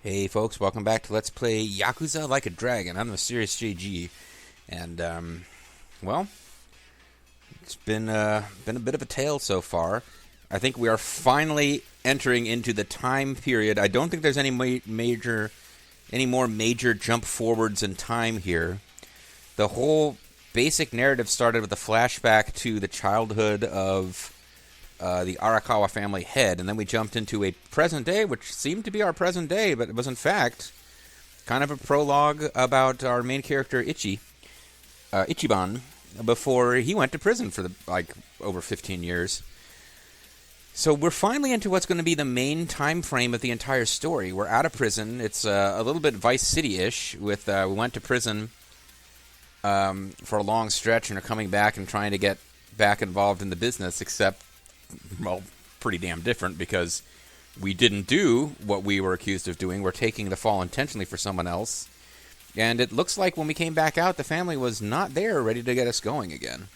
Hey folks, welcome back to Let's Play Yakuza Like a Dragon. I'm the Mysterious JG, and well, it's been a bit of a tale so far. I think we are finally entering into the time period. I don't think there's any more major jump forwards in time here. The whole basic narrative started with a flashback to the childhood of the Arakawa family head, and then we jumped into a present day, which seemed to be our present day, but it was in fact kind of a prologue about our main character Ichiban, before he went to prison for over 15 years. So we're finally into what's going to be the main time frame of the entire story. We're out of prison. It's a little bit Vice City-ish. With we went to prison for a long stretch and are coming back and trying to get back involved in the business, except, well, pretty damn different, because we didn't do what we were accused of doing. We're taking the fall intentionally for someone else. And it looks like when we came back out, the family was not there ready to get us going again.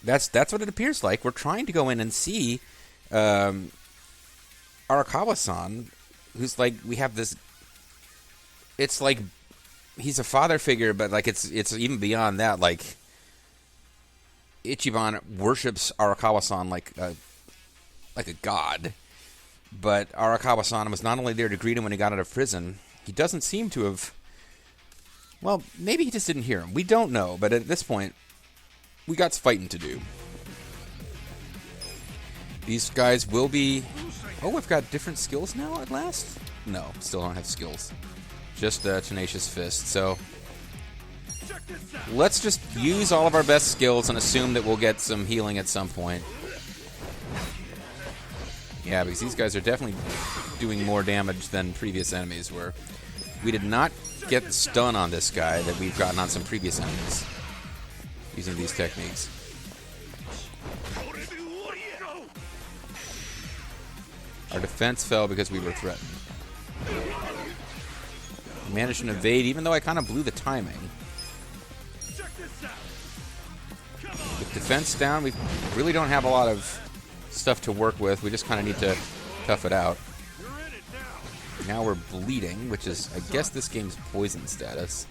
That's what it appears like. We're trying to go in and see Arakawa-san, who's like, we have this... It's like he's a father figure, but like it's even beyond that. Like, Ichiban worships Arakawa-san like a god, but Arakawa-san was not only there to greet him when he got out of prison, he doesn't seem to have... Well, maybe he just didn't hear him. We don't know, but at this point, we got fighting to do. These guys will be... Oh, we've got different skills now at last? No, still don't have skills. Just Tenacious Fist, so... Let's just use all of our best skills and assume that we'll get some healing at some point. Yeah, because these guys are definitely doing more damage than previous enemies were. We did not get the stun on this guy that we've gotten on some previous enemies using these techniques. Our defense fell because we were threatened. We managed to evade, even though I kind of blew the timing. With defense down, we really don't have a lot of stuff to work with. We just kind of need to tough it out. Now we're bleeding, which is, I guess, this game's poison status.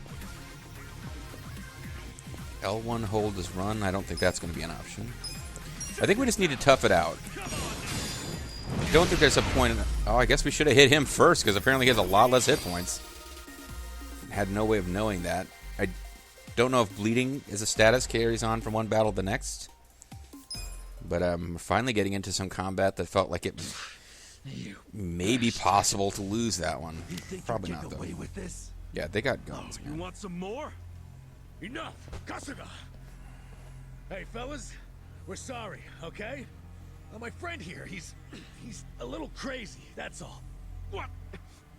L1 hold is run. I don't think that's going to be an option. I think we just need to tough it out. I don't think there's a point in... Oh, I guess we should have hit him first, because apparently he has a lot less hit points. Had no way of knowing that. I don't know if bleeding as a status carries on from one battle to the next. But we're finally getting into some combat that felt like it was maybe possible to lose that one. Probably not, though. With this? Yeah, they got guns, man. You want some more? Enough! Kasuga! Hey, fellas, we're sorry, okay? My friend here, he's a little crazy, that's all. What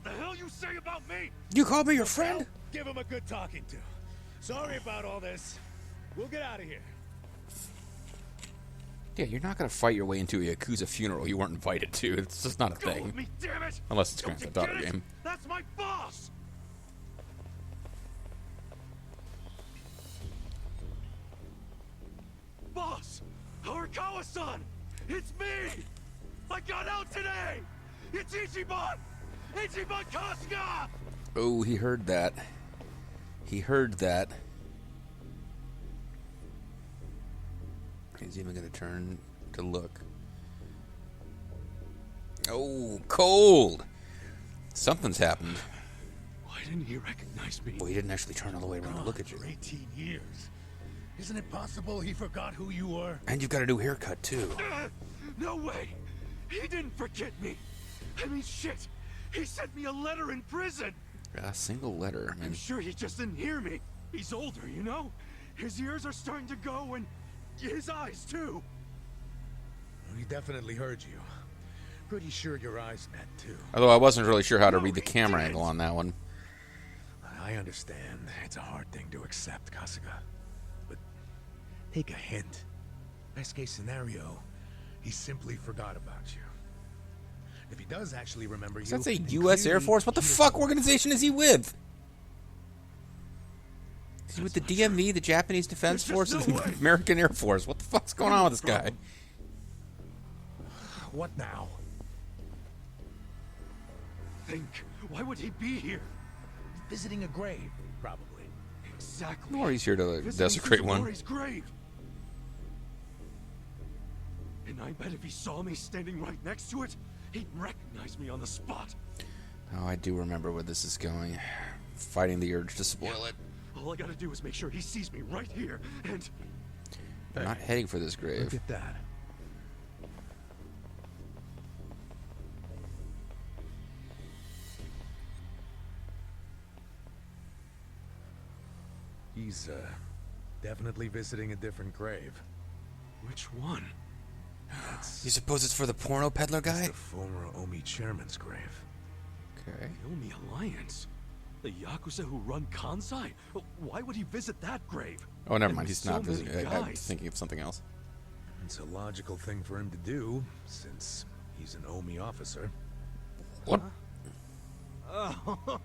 the hell you say about me? You called me your friend? Well, give him a good talking to. Sorry about all this. We'll get out of here. Yeah, you're not going to fight your way into a Yakuza funeral you weren't invited to. It's just not a Go thing. with me, damn it! Unless it's Grand Theft Auto game. That's my boss! Boss! Arakawa-san! It's me! I got out today! It's Ichiban! Ichiban Kasuga! Oh, he heard that. He heard that. He's even going to turn to look. Oh, cold! Something's happened. Why didn't he recognize me? Well, he didn't actually turn all the way around to look at you. For 18 years. Isn't it possible he forgot who you were? And you've got a new haircut, too. No way! He didn't forget me! I mean, shit! He sent me a letter in prison! A single letter. I'm sure he just didn't hear me. He's older, you know? His ears are starting to go, and his eyes, too. He definitely heard you. Pretty sure your eyes met, too. Although I wasn't really sure how to read the camera angle on that one. I understand. It's a hard thing to accept, Kasuga. But take a hint. Best case scenario, he simply forgot about you. If he does actually remember you... Does that say U.S. Air Force? What the fuck organization is he with? Is he with the DMV, the Japanese Defense Force, or the American Air Force? What the fuck's going on with this guy? What now? think? Why would he be here? Visiting a grave, probably. Exactly. Or he's here to Visiting desecrate one. Fujimori's grave. And I bet if he saw me standing right next to it, he'd recognize me on the spot. Oh, I do remember where this is going. Fighting the urge to spoil it. All I gotta do is make sure he sees me right here, and... I'm not heading for this Look grave. at that. He's, definitely visiting a different grave. Which one? You suppose it's for the porno peddler That's guy? the former Omi chairman's grave. Okay. The Omi Alliance? The Yakuza who run Kansai? Why would he visit that grave? Oh, never And mind. with He's not so many visiting. I'm guys. thinking of something else. It's a logical thing for him to do, since he's an Omi officer. What? Oh.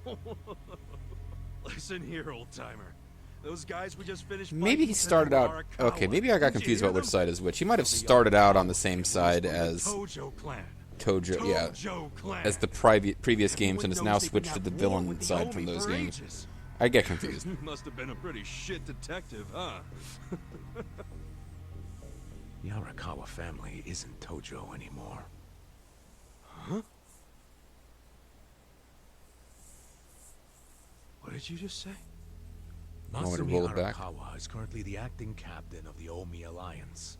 Listen here, old-timer. Those guys we just finished Maybe he fighting started in out... Arakawa. Okay, maybe I got Did you confused hear about which them? side is which. He might have started out on the same side as Tojo clan. Tojo, yeah, Tojo clan. as the previous games, and has now switched to the villain side from those games. I get confused. Must have been a pretty shit detective, huh? The Arakawa family isn't Tojo anymore. Huh? What did you just say? Want me to Masumi roll it back? Arakawa is currently the acting captain of the Omi Alliance.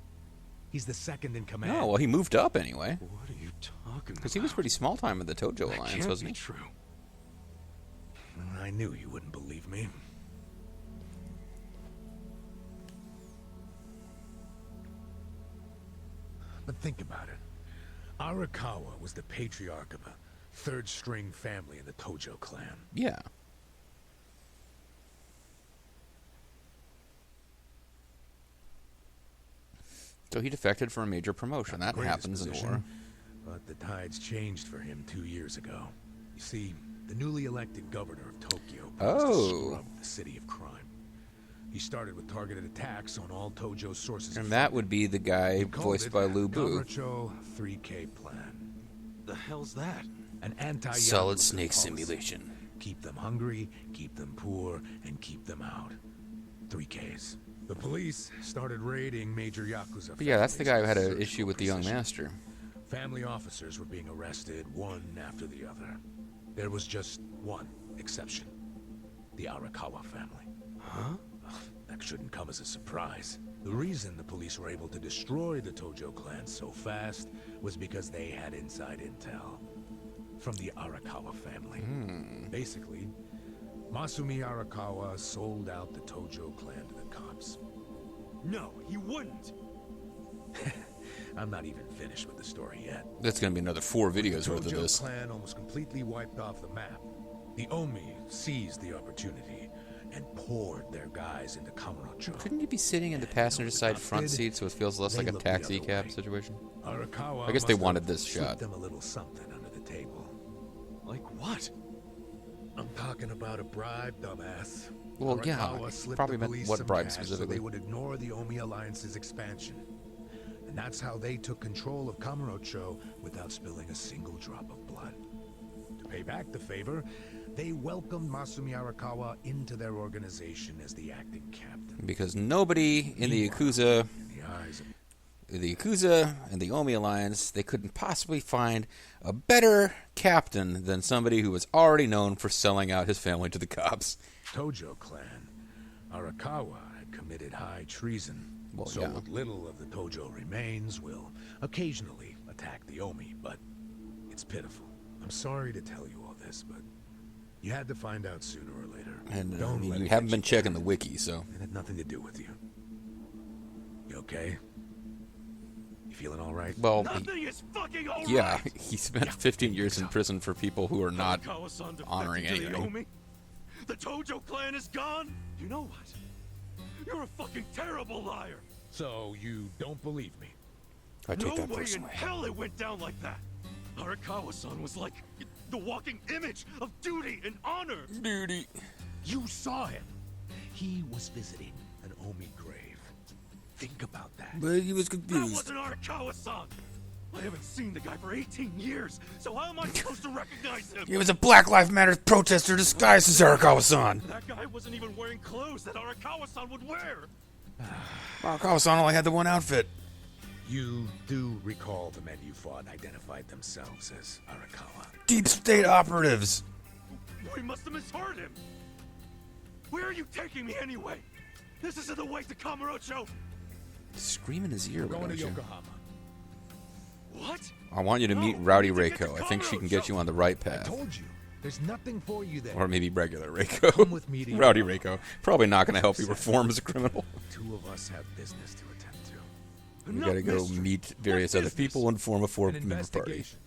He's the second in command. Oh, well, he moved up anyway. What are you talking about? Because he was pretty small time in the Tojo That Alliance, can't wasn't be he? true. I knew you wouldn't believe me. But think about it. Arakawa was the patriarch of a third-string family in the Tojo clan. Yeah. So he defected for a major promotion. That Greatest happens in position, war. But the tides changed for him 2 years ago. You see, the newly elected governor of Tokyo promised to scrub the city of crime. He started with targeted attacks on all Tojo sources. And of that funding. would be the guy He called voiced it by Lu Bu. Kamurocho 3K plan. The hell's that? An anti Solid snake simulation. Keep them hungry, keep them poor, and keep them out. 3Ks. The police started raiding major Yakuza. But yeah, that's the guy who had families an in search issue for with the young precision. master. Family officers were being arrested one after the other. There was just one exception. The Arakawa family. Huh? That shouldn't come as a surprise. The reason the police were able to destroy the Tojo clan so fast was because they had inside intel from the Arakawa family. Basically, Masumi Arakawa sold out the Tojo clan to the cops. No, he wouldn't. I'm not even finished with the story yet. That's going to be another 4 videos The worth of Tojo this. clan almost completely wiped off the map. The Omi seized the opportunity and poured their guys into Kamurocho. Couldn't you be sitting in the passenger side front seat so it feels less They like a looked the taxi other cab way. situation? Arakawa I guess they must have wanted this slipped shot. them a little something under the table. Like what? I'm talking about a bribe, dumbass. Well, yeah, Arakawa he slipped probably the meant police what some bribe cash specifically. So they would ignore the Omi Alliance's expansion. And that's how they took control of Kamurocho without spilling a single drop of blood. To pay back the favor, they welcomed Masumi Arakawa into their organization as the acting captain. Because nobody in the Yakuza, In the eyes of and the Omi Alliance, they couldn't possibly find a better captain than somebody who was already known for selling out his family to the cops. Tojo clan, Arakawa had committed high treason. Well, So yeah. what little of the Tojo remains will occasionally attack the Omi, but it's pitiful. I'm sorry to tell you all this, but you had to find out sooner or later. And Don't let you it haven't get been you checking the down. wiki, so... It had nothing to do with you. You okay? You feeling all right? Well, Nothing is fucking alright! yeah, he spent 15 years in prison for people who are not Arakawa-san defected honoring to the anything. Omi? The Tojo clan is gone? You know what? You're a fucking terrible liar! So you don't believe me? I take No that way in personally. hell it went down like that! Arakawa-san was like the walking image of duty and honor! Duty. You saw him. He was visiting an Omi grave. Think about that. But he was That confused. wasn't Arakawa-san! I haven't seen the guy for 18 years, so how am I supposed to recognize him? He was a Black Lives Matter protester disguised as Arakawa-san. That guy wasn't even wearing clothes that Arakawa-san would wear. Arakawa-san only had the one outfit. You do recall the men you fought identified themselves as Arakawa. Deep state operatives. We must have misheard him. Where are you taking me anyway? This isn't the way to Kamurocho. Scream in his ear, We're going to you? Yokohama. What? I want you to meet No, Rowdy we need to get Reiko. to I think she can get Kamurocho. you on the right I path. told you, there's nothing for you there. Or maybe regular Come Reiko. with me to Rowdy Yokohama. Reiko. Probably not going to help you reform as a criminal. Two of us have business to attend to. We Enough gotta go mystery. meet various What other business? people and form a An four-member party. investigation.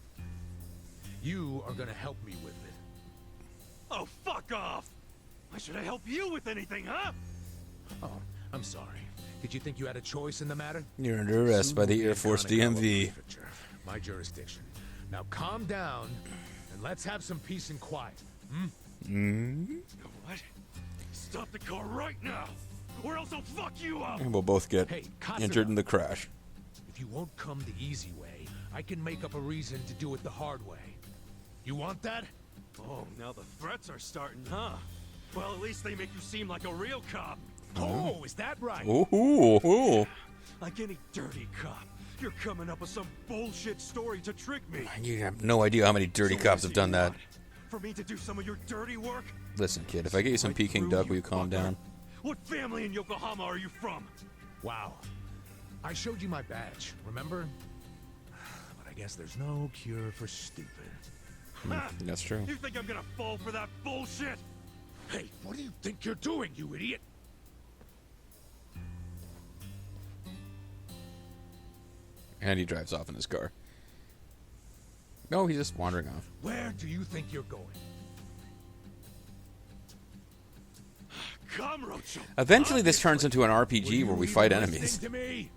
You are gonna help me with it. Oh, fuck off! Why should I help you with anything, huh? Oh, I'm sorry. Did you think you had a choice in the matter? You're under arrest by the Subaru Air Force Kanagawa DMV. Prefecture, my jurisdiction. Now calm down and let's have some peace and quiet. What? Stop the car right now, or else I'll fuck you up! And we'll both get Hey, Kasuga. injured in the crash. If you won't come the easy way, I can make up a reason to do it the hard way. You want that? Oh, now the threats are starting, huh? Well, at least they make you seem like a real cop. Oh, is that right? Ooh. Like any dirty cop, you're coming up with some bullshit story to trick me. You have no idea how many dirty So cops what have do you done that. want? For me to do some of your dirty work? Listen, kid, if I get you some Right Peking through, duck, will you calm fucker. down? What family in Yokohama are you from? Wow. I showed you my badge, remember? But I guess there's no cure for stupid. Ha! That's true. You think I'm gonna fall for that bullshit? Hey, what do you think you're doing, you idiot? And he drives off in his car. No, he's just wandering off. Where do you think you're going? Kamurocho! Eventually, this turns into an Were RPG you where we even fight listening enemies. to me?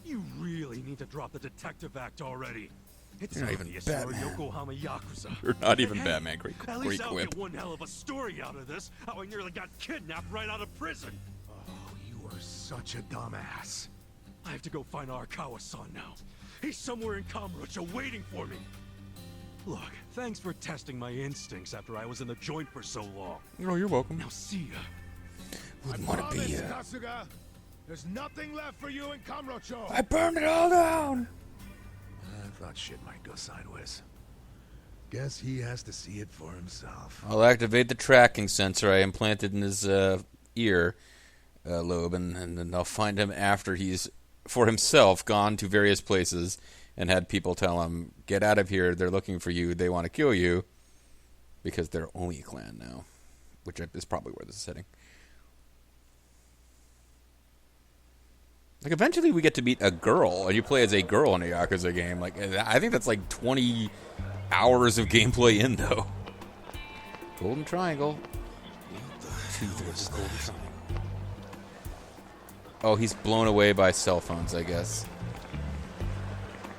You really need to drop the detective act already. It's You're not even obvious you're a Batman. Yokohama Yakuza. You're not even Hey, Batman. Great, At great least I'll quip. get one hell of a story out of this. How I nearly got kidnapped right out of prison. Oh, you are such a dumbass. I have to go find Arakawa-san now. He's somewhere in Kamurocho waiting for me. Look, thanks for testing my instincts after I was in the joint for so long. Oh, you're welcome. Now see ya. Wouldn't want to be Kasuga. There's nothing left for you in Kamurocho. I burned it all down. I thought shit might go sideways. Guess he has to see it for himself. I'll activate the tracking sensor I implanted in his ear lobe, and then I'll find him after he's, for himself, gone to various places and had people tell him, get out of here, they're looking for you, they want to kill you, because they're Omi clan now, which is probably where this is heading. Like, eventually we get to meet a girl, and you play as a girl in a Yakuza game. Like, I think that's like 20 hours of gameplay in, though. Golden Triangle. Two-thirds of Golden Triangle. Oh, he's blown away by cell phones, I guess.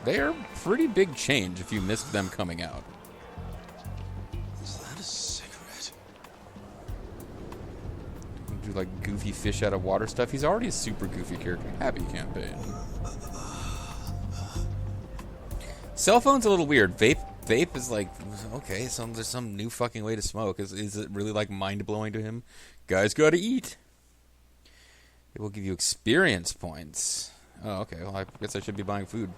They are pretty big change if you missed them coming out. Is that a cigarette? Do like goofy fish out of water stuff. He's already a super goofy character. Happy campaign. Cell phone's a little weird. Vape is like, okay, there's some new fucking way to smoke. Is it really like mind blowing to him? Guys gotta eat. It will give you experience points. Oh, okay. Well, I guess I should be buying food.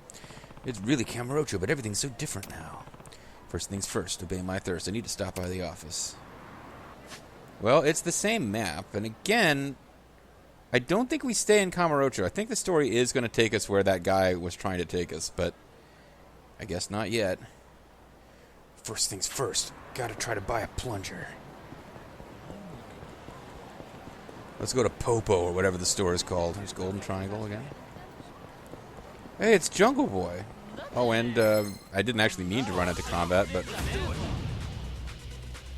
It's really Kamurocho, but everything's so different now. First things first, obey my thirst. I need to stop by the office. Well, it's the same map, and again, I don't think we stay in Kamurocho. I think the story is going to take us where that guy was trying to take us, but I guess not yet. First things first, gotta try to buy a plunger. Let's go to Popo, or whatever the store is called. Here's Golden Triangle again. Hey, it's Jungle Boy. Oh, and I didn't actually mean to run into combat, but...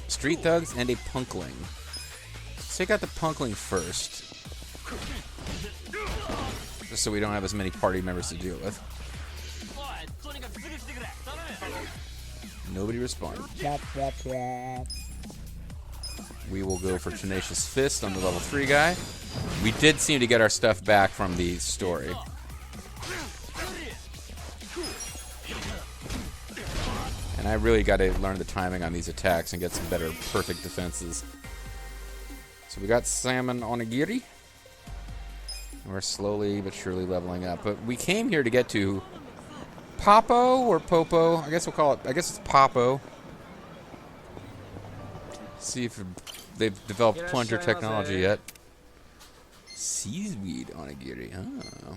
Street Thugs and a Punkling. Let's take out the Punkling first. Just so we don't have as many party members to deal with. Nobody responded. We will go for Tenacious Fist on the level 3 guy. We did seem to get our stuff back from the story. And I really got to learn the timing on these attacks and get some better perfect defenses. So we got salmon onigiri. We're slowly but surely leveling up. But we came here to get to Popo or Popo. I guess we'll call it, I guess it's Popo. See if they've developed plunger technology yet. Seaweed onigiri. Oh.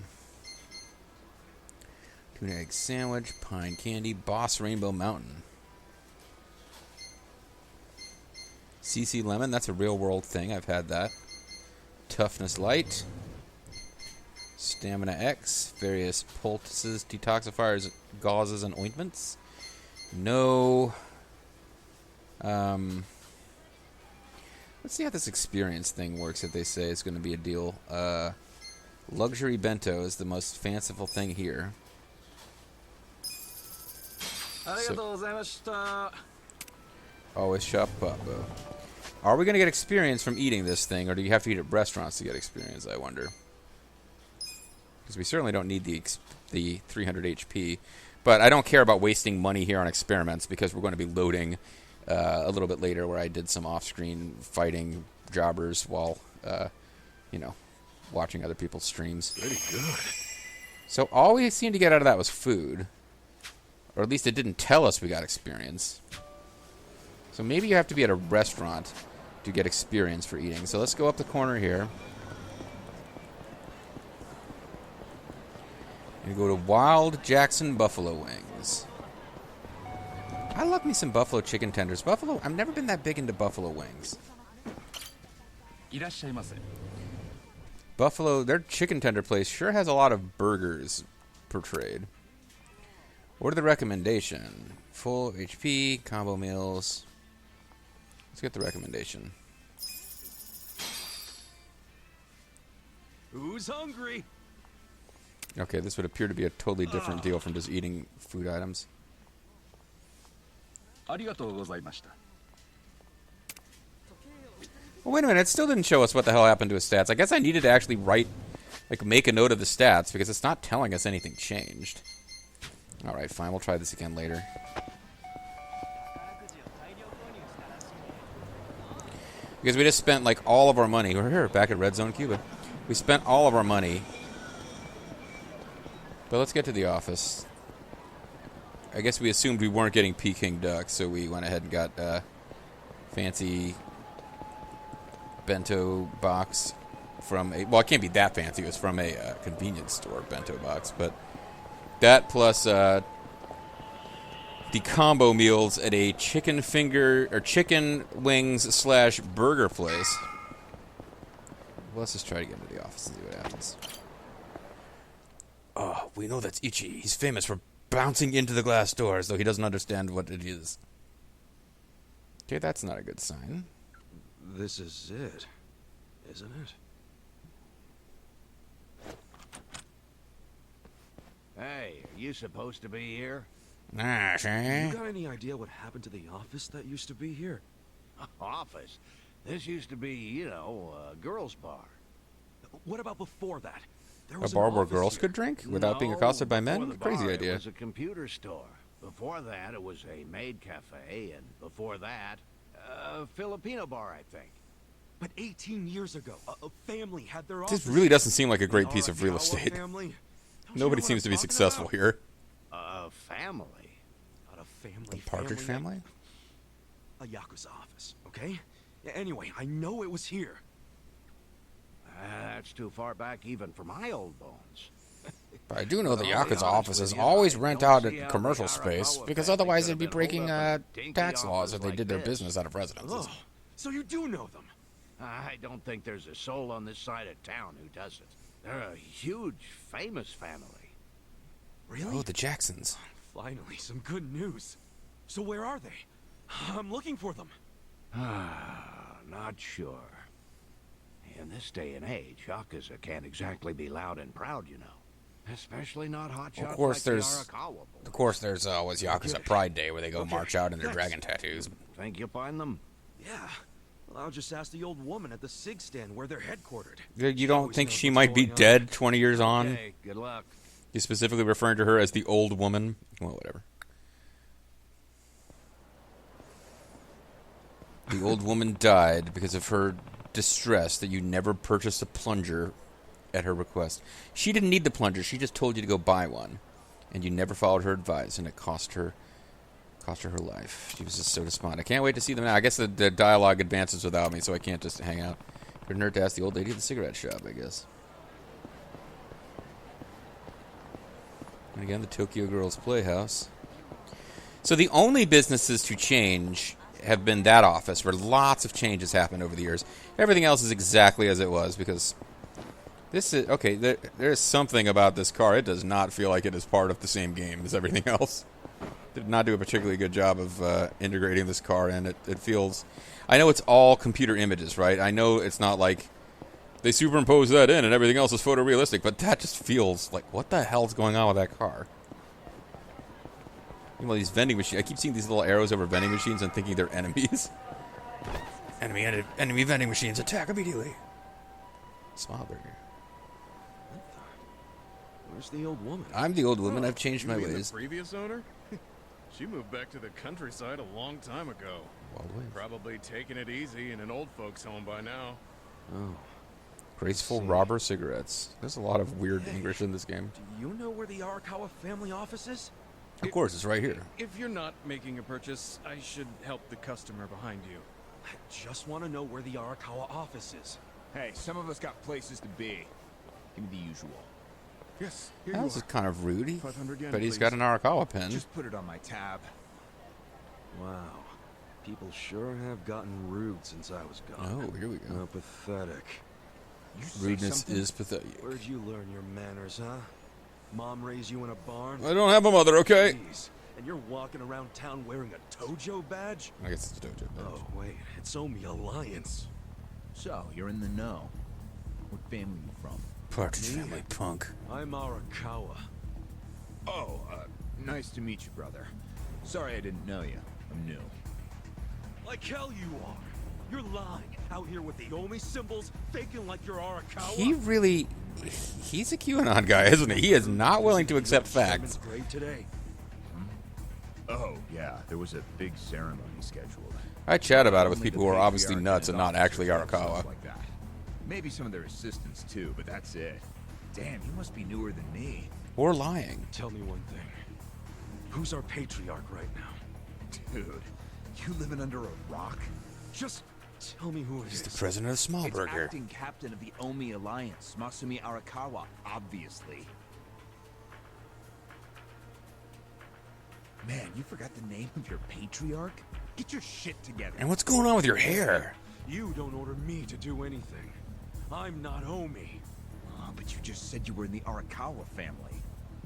Tuna egg sandwich, pine candy, Boss Rainbow Mountain. CC lemon, that's a real world thing. I've had that. Toughness light. Stamina X. Various poultices, detoxifiers, gauzes, and ointments. No. Let's see how this experience thing works if they say it's going to be a deal. Luxury bento is the most fanciful thing here. So, always shop Popo. Are we going to get experience from eating this thing, or do you have to eat at restaurants to get experience, I wonder? Because we certainly don't need the 300 HP. But I don't care about wasting money here on experiments, because we're going to be loading a little bit later where I did some off-screen fighting jobbers while, watching other people's streams. Pretty good. So all we seemed to get out of that was food. Or at least it didn't tell us we got experience. So maybe you have to be at a restaurant to get experience for eating. So let's go up the corner here. And go to Wild Jackson Buffalo Wings. I love me some buffalo chicken tenders. I've never been that big into buffalo wings. Buffalo, their chicken tender place sure has a lot of burgers portrayed. What are the recommendation? Full HP, combo meals. Let's get the recommendation. Who's hungry? Okay, this would appear to be a totally different deal from just eating food items. Well, wait a minute, it still didn't show us what the hell happened to his stats. I guess I needed to actually make a note of the stats, because it's not telling us anything changed. Alright, fine, we'll try this again later. Because we just spent, all of our money. We're here, back at Red Zone, Cuba. We spent all of our money. But let's get to the office. I guess we assumed we weren't getting Peking duck, so we went ahead and got fancy bento box from a... Well, it can't be that fancy. It was from a convenience store bento box. But that plus the combo meals at a chicken wings / burger place. Well, let's just try to get into the office and see what happens. Oh, we know that's Ichi. He's famous for bouncing into the glass doors, though he doesn't understand what it is. Okay, that's not a good sign. This is it, isn't it? Hey, are you supposed to be here? Ah, You sure. got any idea what happened to the office that used to be here? Office? This used to be, a girls' bar. What about before that? There A was bar an where office girls here. could drink without being accosted by before men? the Crazy bar, idea. It was a computer store. Before that, it was a maid cafe, and before that, a Filipino bar, I think. But 18 years ago, a family had their This office. really doesn't seem like a great The piece of real Arakawa estate. family. Don't you Nobody know what seems I'm to be talking successful about? here. A family. Not a family. The Partridge family? A Yakuza office, okay? Anyway, I know it was here. That's too far back even for my old bones. But I do know the Well, Yakuza honest offices with you, always I rent don't out see a how commercial the space, Arakawa because family otherwise could they'd be have been breaking holed up in a dinky tax laws office if they like did their this. business out of residences. Oh, so you do know them. I don't think there's a soul on this side of town who doesn't. They're a huge, famous family. Really? Oh, the Jacksons. Finally, some good news. So where are they? I'm looking for them. Not sure. In this day and age, Yakuza can't exactly be loud and proud, Especially not hotshots Of course, like there's- the Arakawa boys. Of course, there's always Yakuza Pride Day where they go Okay, march out in their thanks. dragon tattoos. Think you'll find them? Yeah. Well, I'll just ask the old woman at the SIG stand where they're headquartered. You don't always think knows she what's might be going on. dead 20 years on? Okay, good luck. He's specifically referring to her as the old woman. Well, whatever. The old woman died because of her distress that you never purchased a plunger at her request. She didn't need the plunger. She just told you to go buy one. And you never followed her advice, and it cost her her life. She was just so despondent. I can't wait to see them now. I guess the dialogue advances without me, so I can't just hang out. Couldn't hurt to ask the old lady at the cigarette shop, I guess. And again, the Tokyo Girls Playhouse. So the only businesses to change have been that office, where lots of changes happened over the years. Everything else is exactly as it was, because this is... Okay, there's something about this car. It does not feel like it is part of the same game as everything else. Did not do a particularly good job of integrating this car in. It feels... I know it's all computer images, right? I know it's not like they superimpose that in and everything else is photorealistic, but that just feels like, what the hell's going on with that car? You know, these vending machines... I keep seeing these little arrows over vending machines and thinking they're enemies. Enemy vending machines, attack immediately. Smile burger. Where's the old woman? I'm the old woman. I've changed my You mean ways. the previous owner? She moved back to the countryside a long time ago. Wild ways. Probably taking it easy in an old folks' home by now. Oh. Graceful robber cigarettes. There's a lot of weird English in this game. Do you know where the Arakawa family office is? Of course, it's right here. If you're not making a purchase, I should help the customer behind you. I just want to know where the Arakawa office is. Hey, some of us got places to be. Give me the usual. Yes, here That you was are. kind of rude. 500 yen, But he's please. got an Arakawa pen. Just put it on my tab. Wow. People sure have gotten rude since I was gone. Oh, here we go. How pathetic. You say Rudeness something? is pathetic. Where'd you learn your manners, huh? Mom raised you in a barn? I don't have a mother, okay? Jeez. And you're walking around town wearing a Tojo badge? I guess it's a dojo badge. Oh, wait. It's Omi Alliance. So, you're in the know. What family you from? Partridge Family punk. I'm Arakawa. Oh, nice to meet you, brother. Sorry I didn't know you. I'm new. Like hell you are. You're lying. Out here with the Omi symbols, faking like you're Arakawa. He really... He's a QAnon guy, isn't he? He is not willing to accept facts. Grave today. Oh, yeah, there was a big ceremony scheduled. I chat about it with Only people the who are obviously patriarch nuts his and not officers actually know stuff Arakawa. Like that. Maybe some of their assistants too, but that's it. Damn, you must be newer than me. Or lying. Tell me one thing. Who's our patriarch right now? Dude, you living under a rock? Just tell me who it He's the is. president of It's Smallburger. acting captain of the Omi Alliance, Masumi Arakawa, obviously. Man, you forgot the name of your patriarch? Get your shit together. And what's going on with your hair? You don't order me to do anything. I'm not Omi. Oh, but you just said you were in the Arakawa family.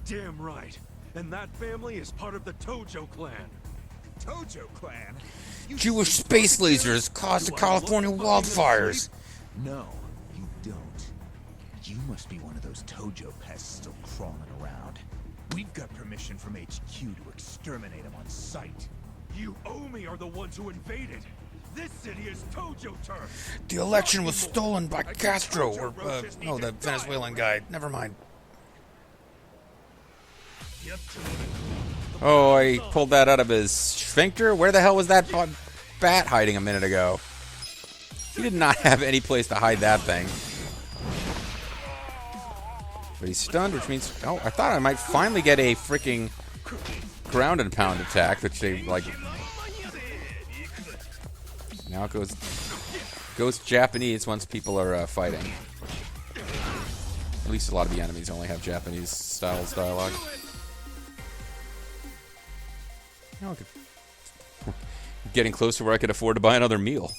Damn right. And that family is part of the Tojo clan. Tojo clan? You Jewish space lasers caused the California wildfires. No, you don't. You must be one of those Tojo pests still crawling around. We've got permission from HQ to exterminate them on sight. You Omi are the ones who invaded. This city is Tojo turf. The election was stolen by Castro, or, no, the Venezuelan guy. Never mind. Oh, he pulled that out of his sphincter? Where the hell was that bat hiding a minute ago? He did not have any place to hide that thing. But he's stunned, which means... Oh, I thought I might finally get a freaking ground and pound attack, which they, like... Now it goes Japanese once people are fighting. At least a lot of the enemies only have Japanese styles dialogue. Now I could... Getting close to where I could afford to buy another meal.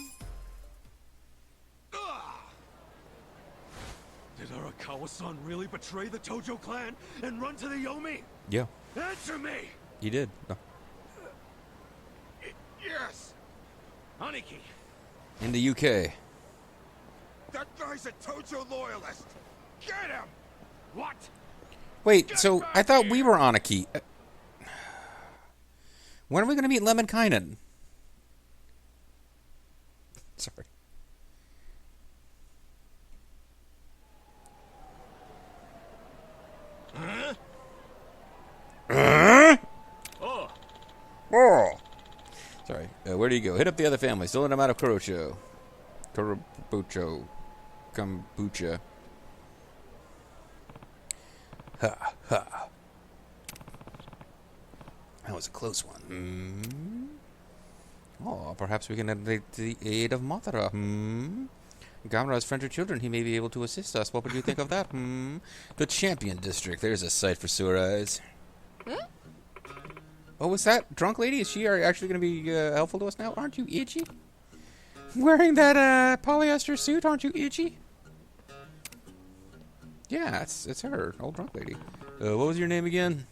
Did Arakawa-san really betray the Tojo clan and run to the Yomi? Yeah, Answer me! he did. No. Yes! Aniki! In the UK. That guy's a Tojo loyalist! Get him! What? Wait, so I thought we were on a key. When are we going to meet Lemminkainen? Sorry. Oh. Sorry. Where do you go? Hit up the other family. Still in them out of Kurocho. Kombucha. Ha, ha. That was a close one. Oh, perhaps we can have the aid of Matara. Gamera has friends or children. He may be able to assist us. What would you think of that? The Champion District. There's a sight for sore eyes. Huh? Oh, was that drunk lady? Is she actually going to be helpful to us now? Aren't you itchy? Wearing that polyester suit, aren't you itchy? Yeah, it's her, old drunk lady. What was your name again?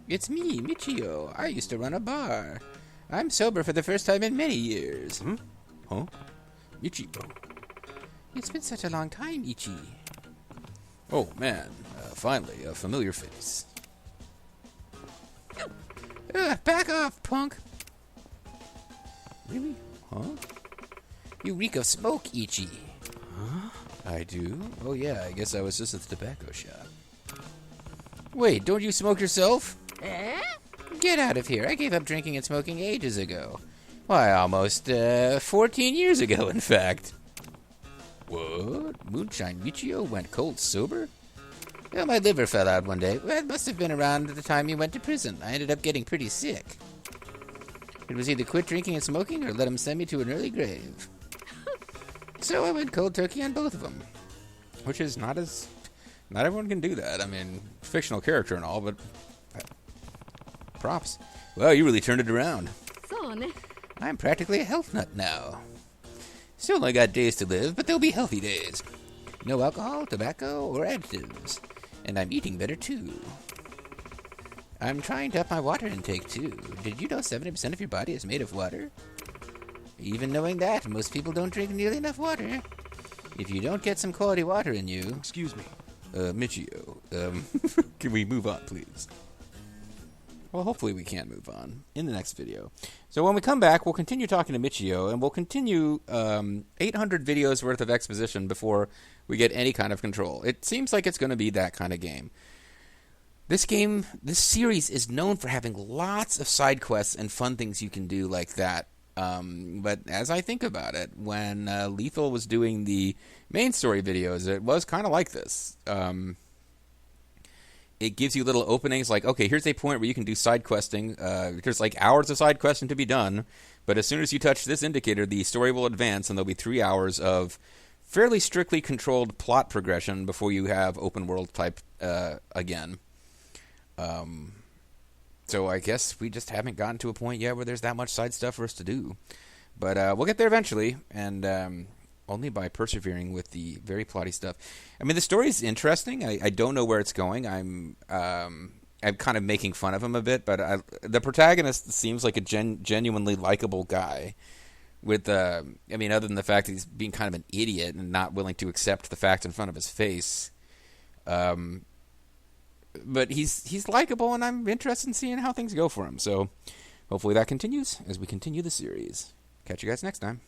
It's me, Michio. I used to run a bar. I'm sober for the first time in many years. Huh? Michio. It's been such a long time, Ichi. Oh, man. Finally, a familiar face. Back off, punk. Really? Huh? You reek of smoke, Ichi. Huh? I do? Oh, yeah, I guess I was just at the tobacco shop. Wait, don't you smoke yourself? Get out of here. I gave up drinking and smoking ages ago. Why, almost 14 years ago, in fact. What? Moonshine Michio went cold sober? Well, my liver fell out one day. Well, it must have been around the time you went to prison. I ended up getting pretty sick. It was either quit drinking and smoking or let him send me to an early grave. So I went cold turkey on both of them. Which is not everyone can do that. I mean, fictional character and all, but props. Well, you really turned it around. I'm practically a health nut now. Still only got days to live, but they'll be healthy days. No alcohol, tobacco, or additives. And I'm eating better, too. I'm trying to up my water intake, too. Did you know 70% of your body is made of water? Even knowing that, most people don't drink nearly enough water. If you don't get some quality water in you... Excuse me. Michio, can we move on, please? Well, hopefully we can move on in the next video. So when we come back, we'll continue talking to Michio, and we'll continue 800 videos worth of exposition before we get any kind of control. It seems like it's going to be that kind of game. This series is known for having lots of side quests and fun things you can do like that. But as I think about it, when Lethal was doing the main story videos, it was kind of like this. It gives you little openings like, okay, here's a point where you can do side questing. There's like hours of side questing to be done, but as soon as you touch this indicator, the story will advance, and there'll be 3 hours of fairly strictly controlled plot progression before you have open world type again. So I guess we just haven't gotten to a point yet where there's that much side stuff for us to do. But we'll get there eventually, and only by persevering with the very plotty stuff. I mean, the story is interesting. I don't know where it's going. I'm kind of making fun of him a bit, but the protagonist seems like a genuinely likable guy. With I mean, other than the fact that he's being kind of an idiot and not willing to accept the facts in front of his face. But he's likable, and I'm interested in seeing how things go for him. So hopefully that continues as we continue the series. Catch you guys next time.